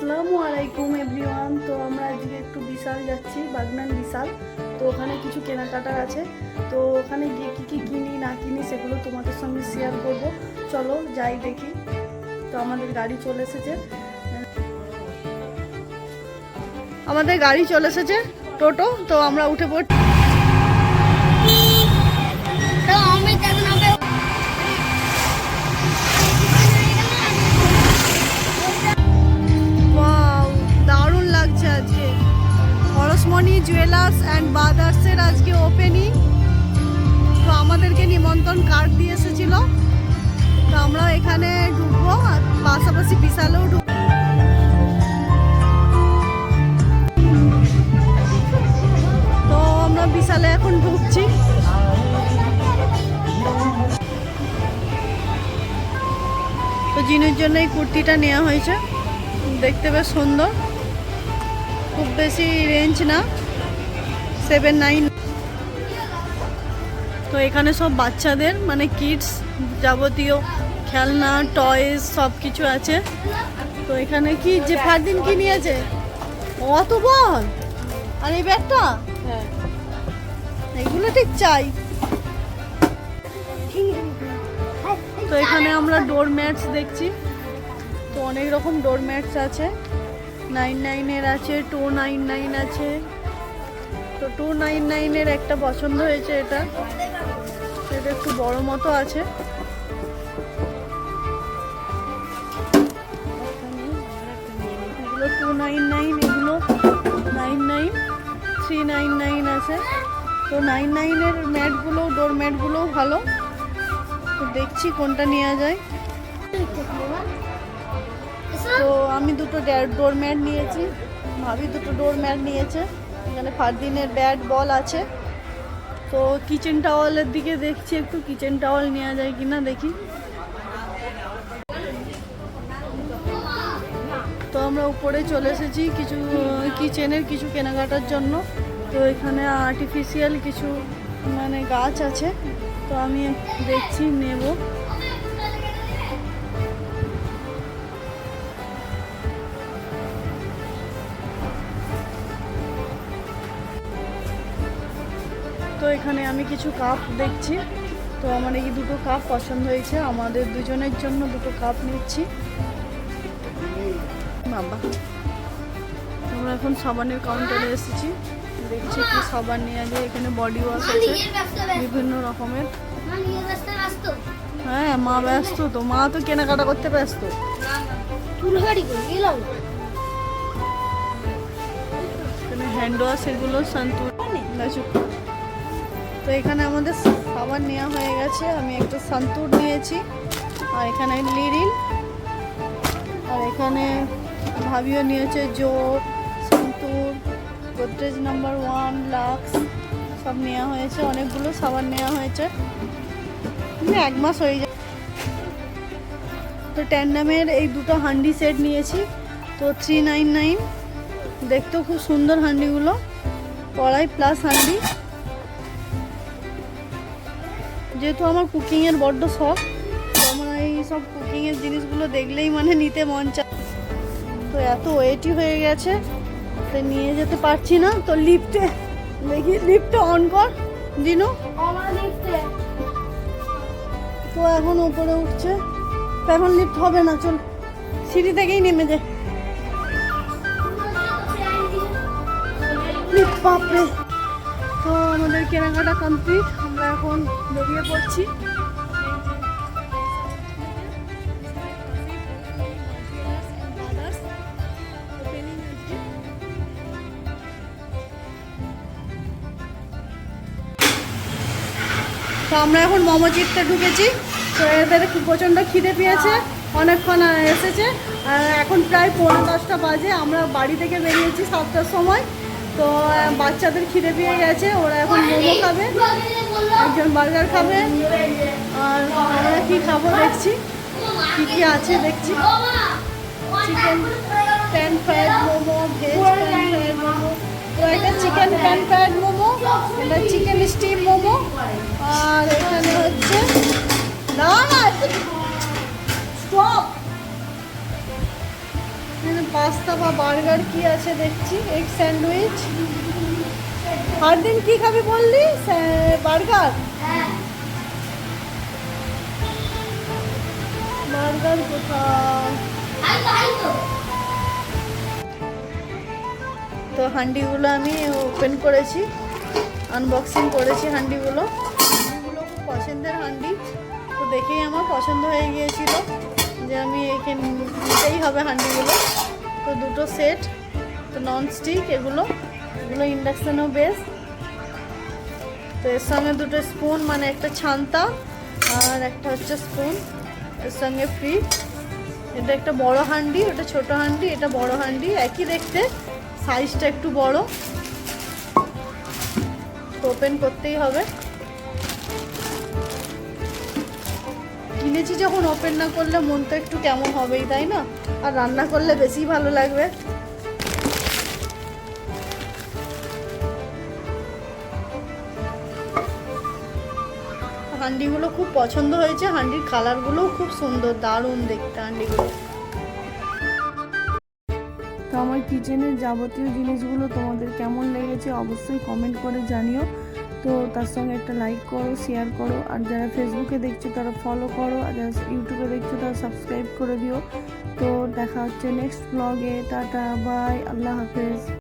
আসসালামু আলাইকুম এভরিওয়ান। তো আমরা আজকে একটু বিশাল যাচ্ছি, বাগনান বিশাল। তো ওখানে কিছু কেনাকাটার আছে, তো ওখানে গিয়ে কী কী কিনি না কিনি সেগুলো তোমাদের সঙ্গে শেয়ার করব। চলো যাই দেখি। তো আমাদের গাড়ি চলে এসেছে, টোটো। তো আমরা উঠে পড়ছি। দারুণ লাগছে আজকে পরশমণি জুয়েলার্স অ্যান্ড ব্রাদার্সের আজকে ওপেনিং। তো আমাদেরকে নিমন্ত্রণ কার্ড দিয়ে এসেছিল, তো আমরা এখানে ঢুকবো, আর পাশাপাশি বিশালেও ঢুকবো। তো আমরা বিশালে এখন ঢুকছি। তো জিনুর জন্য এই কুর্তিটা নেওয়া হয়েছে, দেখতে বেশ সুন্দর, খুব বেশি রেঞ্জ না, 7-9। তো এখানে সব বাচ্চাদের মানে কিডস যাবতীয় খেলনা টয়েস সব কিছু আছে। তো এখানে কি যে ফারদিন কি নিয়েছে, অত বল আর এই ব্যাগটা, এগুলো ঠিক চাই। তো এখানে আমরা ডোর ম্যাটস দেখছি, তো অনেক রকম ডোর ম্যাটস আছে, 99-এর আছে, 299 আছে। তো 299-এর একটা পছন্দ হয়েছে, এটা একটু বড় মতো আছে। এগুলো 299, এগুলো 99, 399 আছে। তো 99-এর ম্যাটগুলো, ডোর ম্যাটগুলো ভালো। তো দেখছি কোনটা নেওয়া যায়। তো আমি দুটো ডোর ম্যাট নিয়েছি, ভাবি দুটো ডোর ম্যাট নিয়েছে। এখানে ফারদিনের ব্যাট বল আছে। তো কিচেন টাওয়ালের দিকে দেখছি, একটু কিচেন টাওয়াল নেওয়া যায় কিনা দেখি। তো আমরা উপরে চলে এসেছি কিছু কিচেনের কিছু কেনাকাটার জন্য। তো এখানে আর্টিফিশিয়াল কিছু মানে গাছ আছে, তো আমি দেখছি নেব। তো এখানে আমি কিছু কাপ দেখছি, তো আমার এই দুটো কাপ পছন্দ হয়েছে, আমাদের দুজনের জন্য দুটো কাপ নিচ্ছি। বাবা, আমরা এখন সাবানের কাউন্টারে এসেছি, দেখছি কি সাবান নেওয়া যায়। এখানে বডি ওয়াশ আছে বিভিন্ন রকমের। হ্যাঁ, মা ব্যস্ত, তো মা তো কেনাকাটা করতে ব্যস্ত। এখানে হ্যান্ড ওয়াশ, এগুলো সন্তুর। তো এখানে আমাদের সাবান নেওয়া হয়ে গেছে, আমি একটা সন্তুর নিয়েছি, আর এখানে লিরিল, আর এখানে ভাবিও নিয়েছে জো, সন্তুর, গোদরেজ নাম্বার 1, লাক্স সব নেওয়া হয়েছে। অনেকগুলো সাবান নেওয়া হয়েছে, 1 মাস হয়ে যায়। তো ট্যান্ডামের এই দুটো হান্ডি সেট নিয়েছি, তো 399। দেখতেও খুব সুন্দর হান্ডিগুলো, কড়াই প্লাস হান্ডি। যেহেতু আমার কুকিংয়ের বড্ড শখ, তো আমার এই সব কুকিংয়ের জিনিসগুলো দেখলেই মানে নিতে মন চায়। তো এত ওয়েটই হয়ে গেছে, তো নিয়ে যেতে পারছি না। তো লিফটে দেখি, লিফটে অন কর দিনু। তো এখন উপরে উঠছে, তো এখন লিফট হবে না, চল সিঁড়ি থেকেই নেমে যায়। বাপরে। তো আমাদের কেনাকাটা কমপ্লিট, আমরা এখন বেরিয়ে পড়ছি। তো আমরা এখন মোমো চিপতে ঢুকেছি। তো এদের প্রচণ্ড খিদে পেয়েছে, অনেকক্ষণ এসেছে, এখন প্রায় 9:45 বাজে। আমরা বাড়ি থেকে বেরিয়েছি 7টার সময়। তো বাচ্চাদের খিদে পেয়ে গেছে, ওরা এখন মোমো খাবে, একজন বার্গার খাবে, আর আমরা কি খাবো দেখছি, কি কি আছে দেখছি। Chicken pan fried momo, veg pan fried momo, তো এটা চিকেন প্যান ফ্রাইড মোমো, এটা চিকেন স্টিম মোমো, আর এখানে হচ্ছে না স্টপ, পাস্তা বা বার্গার কি আছে দেখছি। Egg sandwich. আর দিন কি খাবি বললি? বার্গার। বার্গার কোথায়? তো হান্ডিগুলো আমি ওপেন করেছি, আনবক্সিং করেছি হান্ডিগুলো। হান্ডিগুলো খুব পছন্দের হান্ডি, তো দেখেই আমার পছন্দ হয়ে গিয়েছিল যে আমি এখানে নিতেই হবে হান্ডিগুলো। তো দুটো সেট, তো ননস্টিক এগুলো ইন্ডাকশানও বেশ। তো এর সঙ্গে দুটো স্পুন, মানে একটা ছান্তা আর একটা হচ্ছে স্পুন এর সঙ্গে ফ্রি। এটা একটা বড় হান্ডি, ওটা ছোট হান্ডি, এটা বড় হান্ডি, একই দেখতে, সাইজটা একটু বড়। ওপেন করতেই হবে। কিনেছি যখন ওপেন না করলে মন তো একটু কেমন হবেই, তাই না? আর রান্না করলে বেশি ভালো লাগবে। হান্ডিগুলো খুব পছন্দ হয়েছে, হান্ডির কালারগুলোও খুব সুন্দর, দারুণ দেখতে হান্ডিগুলো। তো আমার কিচেনের যাবতীয় জিনিসগুলো তোমাদের কেমন লেগেছে অবশ্যই কমেন্ট করে জানিও। তো তার সঙ্গে একটা লাইক করো, শেয়ার করো, আর যারা ফেসবুকে দেখছো তারা ফলো করো, আর যারা ইউটিউবে দেখছো তারা সাবস্ক্রাইব করে দিও। তো দেখা হচ্ছে নেক্সট ব্লগে। টাটা, বাই, আল্লাহ হাফেজ।